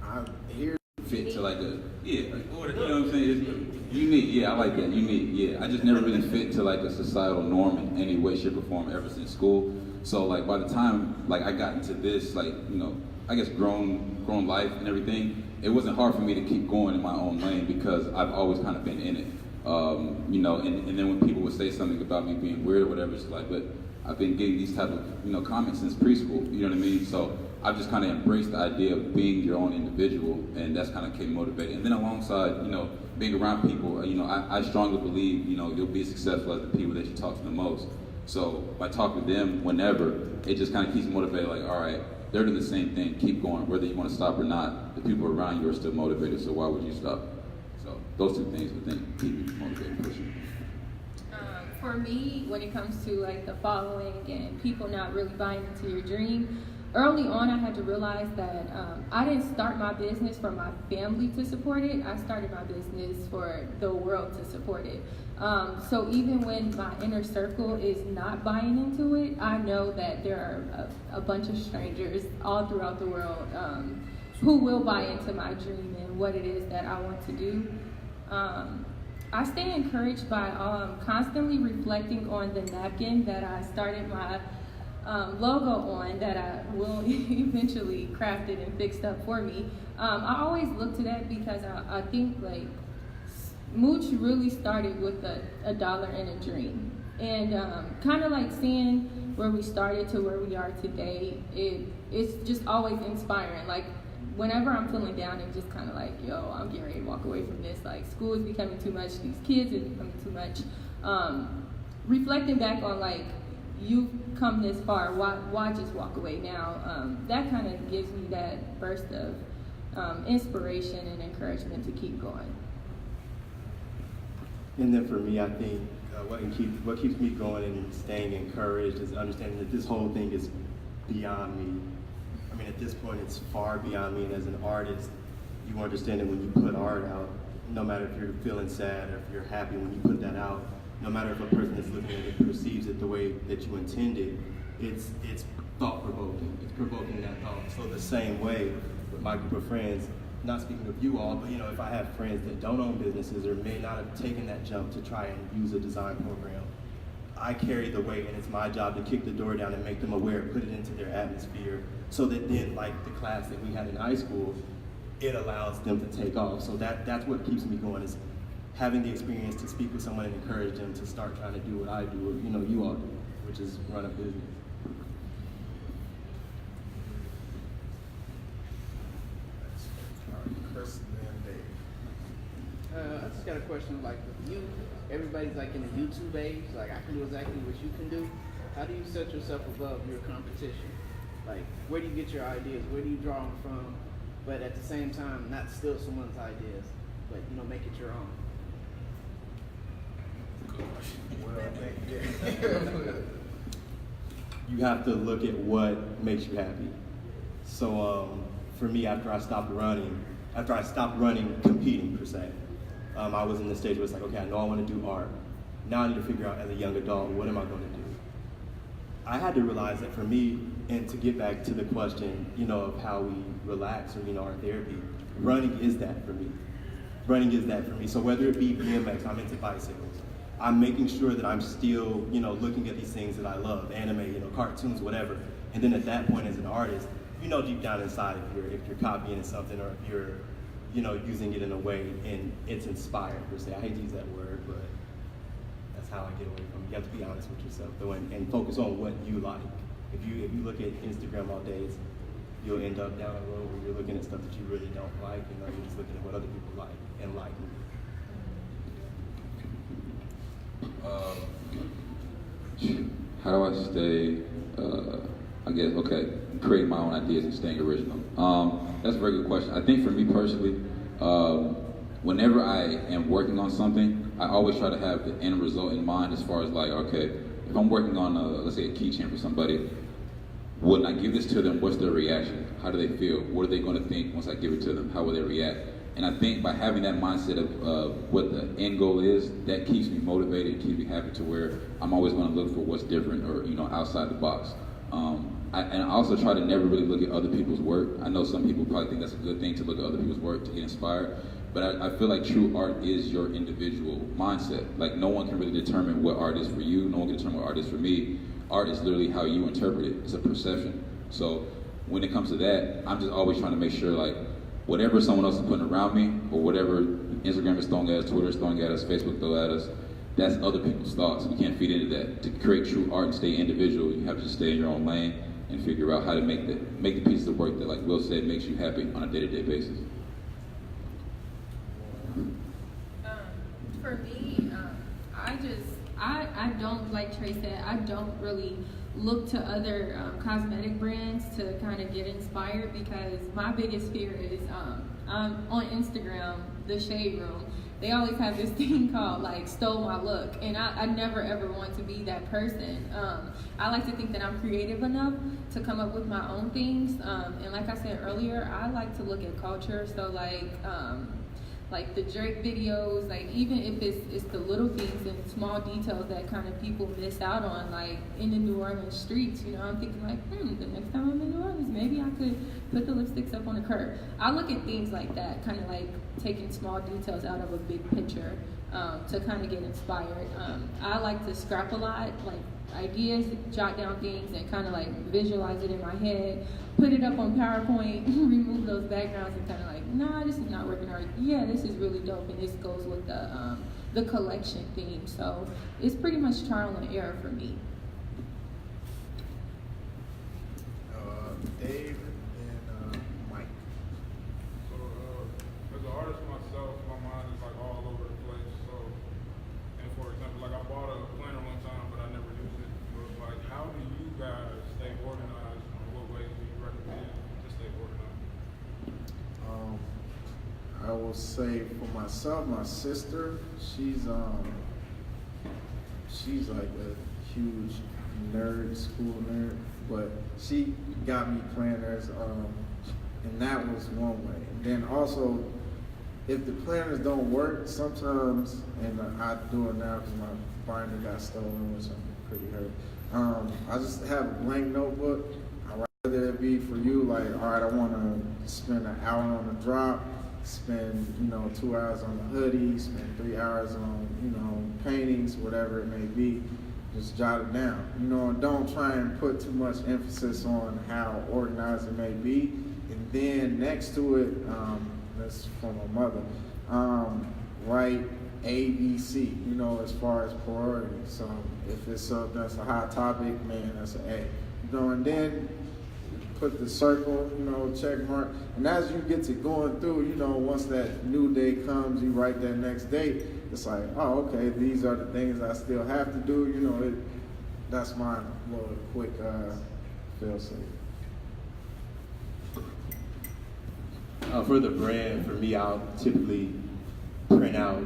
I'm here. Fit to like a, yeah, like, you know what I'm saying? It's unique, yeah, I like that, unique, yeah. I just never really fit to like a societal norm in any way, shape, or form ever since school. So like by the time like I got into this, like, I guess grown life and everything, it wasn't hard for me to keep going in my own lane because I've always kind of been in it. And then when people would say something about me being weird or whatever, it's like, but I've been getting these type of, comments since preschool, you know what I mean? So I've just kind of embraced the idea of being your own individual, and that's kind of kept motivated. And then alongside, being around people, I strongly believe, you'll be successful as the people that you talk to the most. So by talking to them whenever, it just kind of keeps motivated, like, all right, they're doing the same thing, keep going, whether you want to stop or not, the people around you are still motivated, so why would you stop? So those two things I think keep you motivated, pushing. For me, when it comes to like the following and people not really buying into your dream, early on I had to realize that I didn't start my business for my family to support it. I started my business for the world to support it. So even when my inner circle is not buying into it, I know that there are a bunch of strangers all throughout the world who will buy into my dream and what it is that I want to do. I stay encouraged by constantly reflecting on the napkin that I started my logo on, that I will eventually crafted and fixed up for me. I always look to that because I think like Smooch really started with a dollar and a dream. And kind of like seeing where we started to where we are today, it's just always inspiring. Like whenever I'm feeling down and just kind of like, yo, I'm getting ready to walk away from this. Like school is becoming too much, these kids are becoming too much. Reflecting back on like, you've come this far, why just walk away now? That kind of gives me that burst of inspiration and encouragement to keep going. And then for me, I think what keeps me going and staying encouraged is understanding that this whole thing is beyond me. I mean, at this point, it's far beyond me. And as an artist, you understand that when you put art out, no matter if you're feeling sad or if you're happy, when you put that out, no matter if a person that's looking at it perceives it the way that you intended, it's thought-provoking. It's provoking that thought. So the same way with my group of friends, not speaking of you all, but if I have friends that don't own businesses or may not have taken that jump to try and use a design program, I carry the weight, and it's my job to kick the door down and make them aware, put it into their atmosphere, so that then, like the class that we had in high school, it allows them to take off. So that's what keeps me going, is having the experience to speak with someone and encourage them to start trying to do what I do, or you all do, which is run a business. I just got a question, like with you, everybody's like in the YouTube age, like I can do exactly what you can do. How do you set yourself above your competition? Like, where do you get your ideas? Where do you draw them from? But at the same time, not steal someone's ideas, but make it your own. You have to look at what makes you happy. So for me, after I stopped running, after I stopped running, competing per se. I was in the stage where it's like, okay, I know I want to do art. Now I need to figure out as a young adult, what am I going to do? I had to realize that for me, and to get back to the question, of how we relax or, our therapy, running is that for me. Running is that for me. So whether it be BMX, I'm into bicycles. I'm making sure that I'm still, looking at these things that I love, anime, cartoons, whatever. And then at that point as an artist, deep down inside if you're copying something or if you're, using it in a way and it's inspired per se. I hate to use that word, but that's how I get away from it. You have to be honest with yourself though and focus on what you like. If you look at Instagram all day, you'll end up down a road where you're looking at stuff that you really don't like, you're just looking at what other people like and like. How do I stay, creating my own ideas and staying original? That's a very good question. I think for me personally, whenever I am working on something, I always try to have the end result in mind as far as if I'm working on, let's say a keychain for somebody, when I give this to them, what's their reaction? How do they feel? What are they going to think once I give it to them? How will they react? And I think by having that mindset of what the end goal is, that keeps me motivated, and keeps me happy to where I'm always going to look for what's different or outside the box. And I also try to never really look at other people's work. I know some people probably think that's a good thing to look at other people's work to get inspired, but I feel like true art is your individual mindset. Like no one can really determine what art is for you. No one can determine what art is for me. Art is literally how you interpret it. It's a perception. So when it comes to that, I'm just always trying to make sure whatever someone else is putting around me or whatever Instagram is throwing at us, Twitter is throwing at us, Facebook throwing at us, that's other people's thoughts. We can't feed into that. To create true art and stay individual, you have to just stay in your own lane and figure out how to make the pieces of work that, like Will said, makes you happy on a day-to-day basis. For me, I don't, like Trey said, I don't really look to other cosmetic brands to kind of get inspired, because my biggest fear is on Instagram, the Shade Room, they always have this thing called stole my look, and I never ever want to be that person. I like to think that I'm creative enough to come up with my own things, and like I said earlier, I like to look at culture. So like the Drake videos, even if it's the little things and small details that kind of people miss out on, in the New Orleans streets, I'm thinking the next time I'm in New Orleans, maybe I could put the lipsticks up on the curb. I look at things like that, kind of taking small details out of a big picture to kind of get inspired. I like to scrap a lot, ideas, jot down things, and kind of visualize it in my head, put it up on PowerPoint, remove those backgrounds, and kind of nah, this is not working, or yeah, this is really dope, and this goes with the collection theme. So it's pretty much trial and error for me. Dave and Mike. So as an artist myself, my mind is all over the place. So, and for example, I bought a planner one time, but I never used it. So it's how do you guys stay organized, and what ways do you recommend to stay organized? I will say for myself, my sister, she's like a huge nerd, school nerd, but she got me planners, and that was one way. And then also, if the planners don't work, sometimes, and I do it now because my binder got stolen, which I'm pretty hurt. I just have a blank notebook. Whether it be for you, all right, I want to spend an hour on the drop, spend 2 hours on the hoodie, spend 3 hours on paintings, whatever it may be. Just jot it down. Don't try and put too much emphasis on how organized it may be. And then next to it, that's from my mother, write A, B, C. As far as priorities. So if it's something that's a hot topic, man, that's an A. And then put the circle, check mark. And as you get to going through, once that new day comes, you write that next date, it's oh, okay, these are the things I still have to do. That's my little quick fail safe. For the brand, for me, I'll typically print out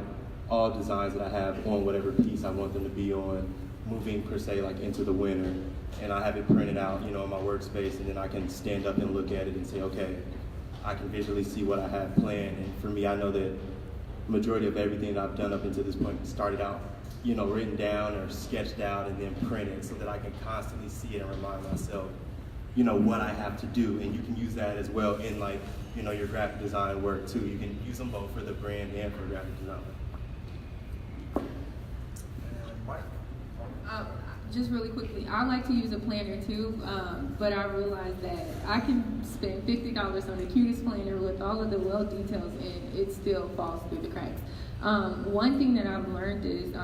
all designs that I have on whatever piece I want them to be on, moving per se into the winter. And I have it printed out, in my workspace, and then I can stand up and look at it and say, okay, I can visually see what I have planned. And for me, I know that majority of everything that I've done up until this point started out, written down or sketched out and then printed so that I can constantly see it and remind myself, what I have to do. And you can use that as well in your graphic design work too. You can use them both for the brand and for graphic design. And Mike. Just really quickly, I like to use a planner too, but I realize that I can spend $50 on the cutest planner with all of the well details and it still falls through the cracks. One thing that I've learned is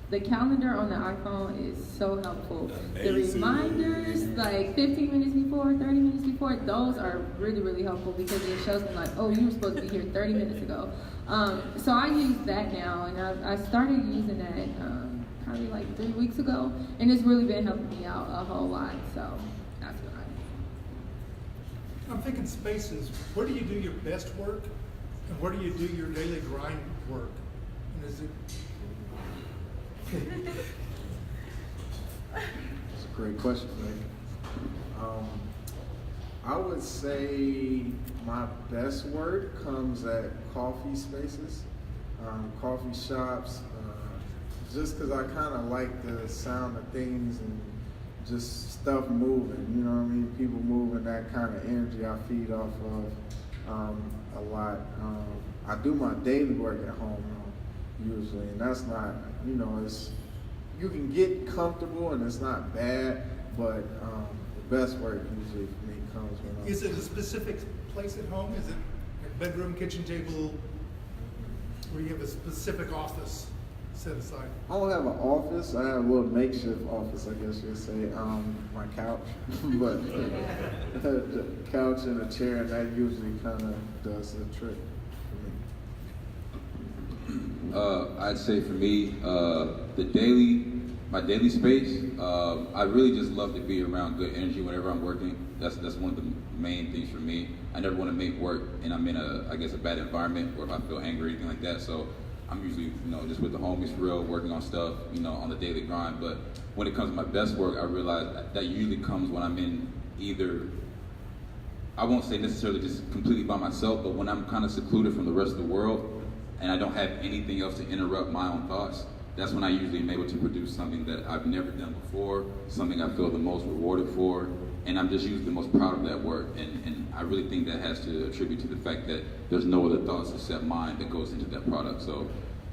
the calendar on the iPhone is so helpful. The reminders, like 15 minutes before, 30 minutes before, those are really, really helpful because it shows me like, oh, you were supposed to be here 30 minutes ago. So I use that now, and I started using that probably like 3 weeks ago, and it's really been helping me out a whole lot, so that's what I do. I'm thinking spaces. Where do you do your best work, and where do you do your daily grind work? And is it... That's a great question, Nick. I would say my best work comes at coffee spaces, coffee shops, just because I kind of like the sound of things and just stuff moving, you know what I mean? People moving, that kind of energy I feed off of a lot. I do my daily work at home usually, and that's not, it's, you can get comfortable and it's not bad, but the best work usually for me comes when Is it a specific place at home? Is it a bedroom, kitchen table, where you have a specific office set aside? I don't have an office. I have a little makeshift office, I guess you'd say. My couch, but the couch and a chair, and that usually kind of does the trick for me. I'd say for me, my daily space, I really just love to be around good energy whenever I'm working. That's one of the main things for me. I never want to make work and I'm in a bad environment or if I feel angry or anything like that. So I'm usually, just with the homies for real, working on stuff, on the daily grind. But when it comes to my best work, I realize that usually comes when I'm in either, I won't say necessarily just completely by myself, but when I'm kind of secluded from the rest of the world and I don't have anything else to interrupt my own thoughts, that's when I usually am able to produce something that I've never done before, something I feel the most rewarded for, and I'm just usually the most proud of that work. And I really think that has to attribute to the fact that there's no other thoughts except mine that goes into that product. So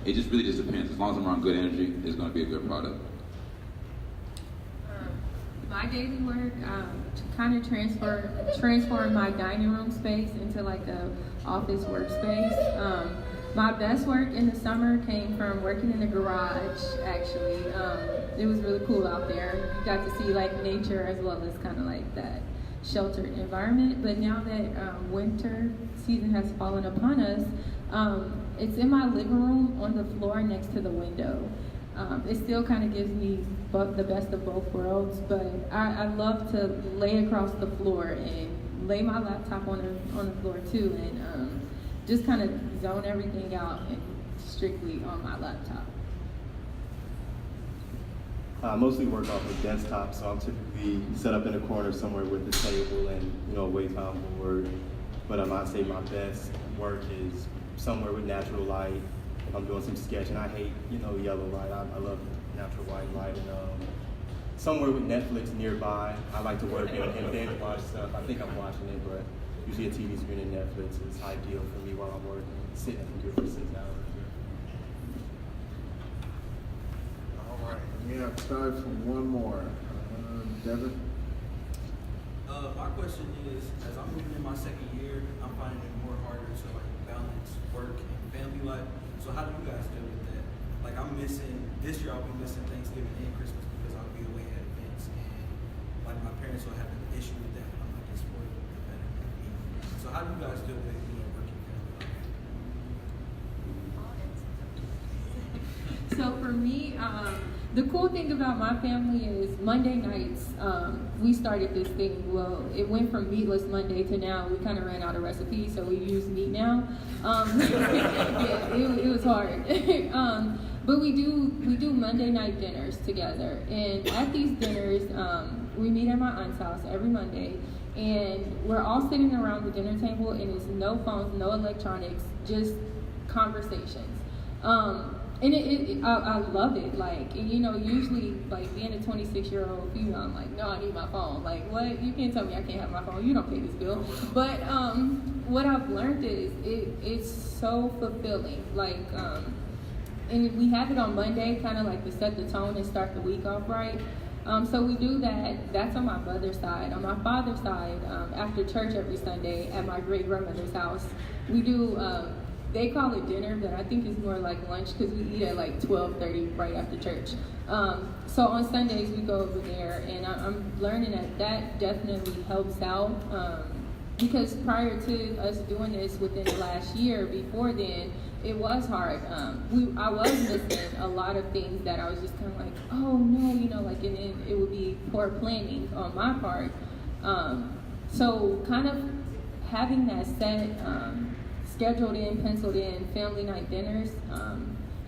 it just really depends. As long as I'm around good energy, it's going to be a good product. My daily work, to kind of transform my dining room space into like a office workspace. My best work in the summer came from working in the garage, actually. It was really cool out there. You got to see like nature as well as kind of like that sheltered environment. But now that winter season has fallen upon us, it's in my living room on the floor next to the window. It still kind of gives me the best of both worlds, but I love to lay across the floor and lay my laptop on the floor too, and just kind of zone everything out and strictly on my laptop. I mostly work off of desktop, so I'm typically set up in a corner somewhere with the table and a Waytime board. But I'd say my best work is somewhere with natural light. If I'm doing some sketching, I hate yellow light. I love natural white light, and somewhere with Netflix nearby. I like to work and binge watch stuff. I think I'm watching it, but usually a TV screen and Netflix is ideal for me while I'm working. Sitting at the computer for 6 hours. All right, we have time for one more. Devin? My question is, as I'm moving in my second year, I'm finding it more harder to balance work and family life. So how do you guys deal with that? Like this year I'll be missing Thanksgiving and Christmas because I'll be away at events, and like my parents will have an issue with that. I'm like, it's for the better than me. So how do you guys deal with working family life? So for me, the cool thing about my family is Monday nights, we started this thing. Well, it went from meatless Monday to now we kind of ran out of recipes, so we use meat now. Yeah, it was hard. But we do Monday night dinners together, and at these dinners, we meet at my aunt's house every Monday, and we're all sitting around the dinner table, and it's no phones, no electronics, just conversations. And I love it. Like, and you know, usually, like, being a 26-year-old female, I'm like, no, I need my phone. Like, what? You can't tell me I can't have my phone. You don't pay this bill. But what I've learned is it's so fulfilling. Like, and we have it on Monday, kind of like to set the tone and start the week off right. So we do that. That's on my mother's side. On my father's side, after church every Sunday at my great grandmother's house, we do. They call it dinner, but I think it's more like lunch because we eat at like 12:30 right after church. So on Sundays we go over there, and I'm learning that definitely helps out because prior to us doing this within the last year, before then, it was hard. I was missing a lot of things that I was just kind of like, oh no, you know, like, and then it would be poor planning on my part. So kind of having that set. Scheduled in, penciled in family night dinners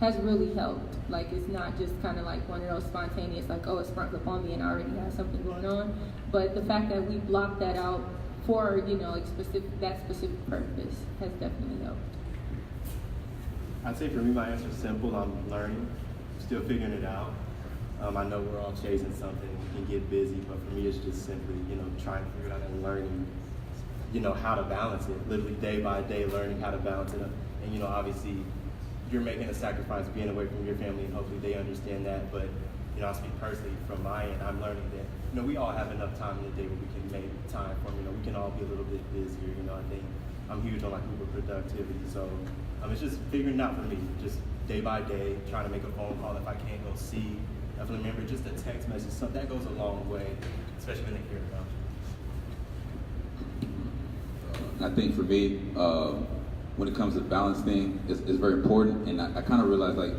has really helped. Like, it's not just kind of like one of those spontaneous, like, oh, it's sprung up on me and I already have something going on. But the fact that we blocked that out for, you know, like that specific purpose has definitely helped. I'd say for me, my answer is simple. I'm learning, still figuring it out. I know we're all chasing something. We can get busy, but for me, it's just simply, you know, trying to figure it out and learning, you know, how to balance it, literally day by day, learning how to balance it. And, you know, obviously you're making a sacrifice being away from your family, and hopefully they understand that. But, you know, I speak personally from my end. I'm learning that, you know, we all have enough time in the day where we can make time for them. You know, we can all be a little bit busier. You know, I think I'm huge on like Uber productivity. So it's just figuring it out for me, just day by day, trying to make a phone call if I can't go see. Definitely remember just a text message. So that goes a long way, especially when they hear about you. I think for me, when it comes to balance thing, it's very important. And I kind of realized, like,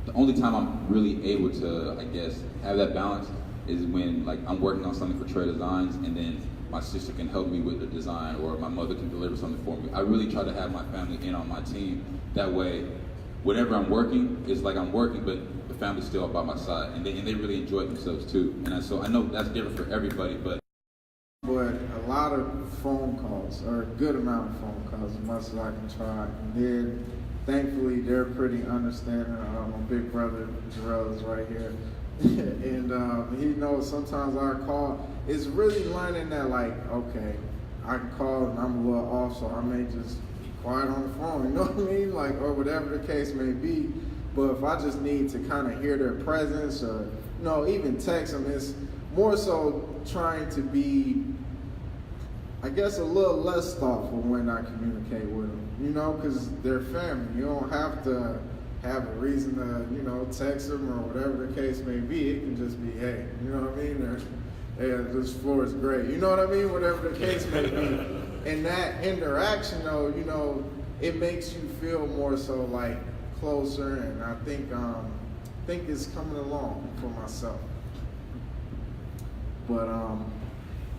the only time I'm really able to, I guess, have that balance is when, like, I'm working on something for Trey Designs, and then my sister can help me with the design, or my mother can deliver something for me. I really try to have my family in on my team. That way, whenever I'm working, it's like I'm working, but the family's still by my side, and they really enjoy themselves too. And so I know that's different for everybody, but a lot of phone calls, or a good amount of phone calls, as much as I can try. And then, thankfully, they're pretty understanding. My big brother, Jarrell, is right here. And he knows sometimes I call. It's really learning that, like, okay, I can call and I'm a little off, so I may just be quiet on the phone, you know what I mean? Like, or whatever the case may be. But if I just need to kind of hear their presence, or, you know, even text them, it's more so trying to be, I guess, a little less thoughtful when I communicate with them, you know, because they're family. You don't have to have a reason to, you know, text them or whatever the case may be. It can just be, hey, you know what I mean? Or, hey, this floor is great. You know what I mean? Whatever the case may be. And that interaction, though, you know, it makes you feel more so like closer, and I think it's coming along for myself. But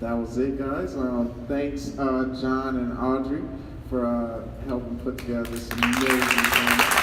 that was it, guys. Thanks, John and Audrey, for helping put together this amazing thing.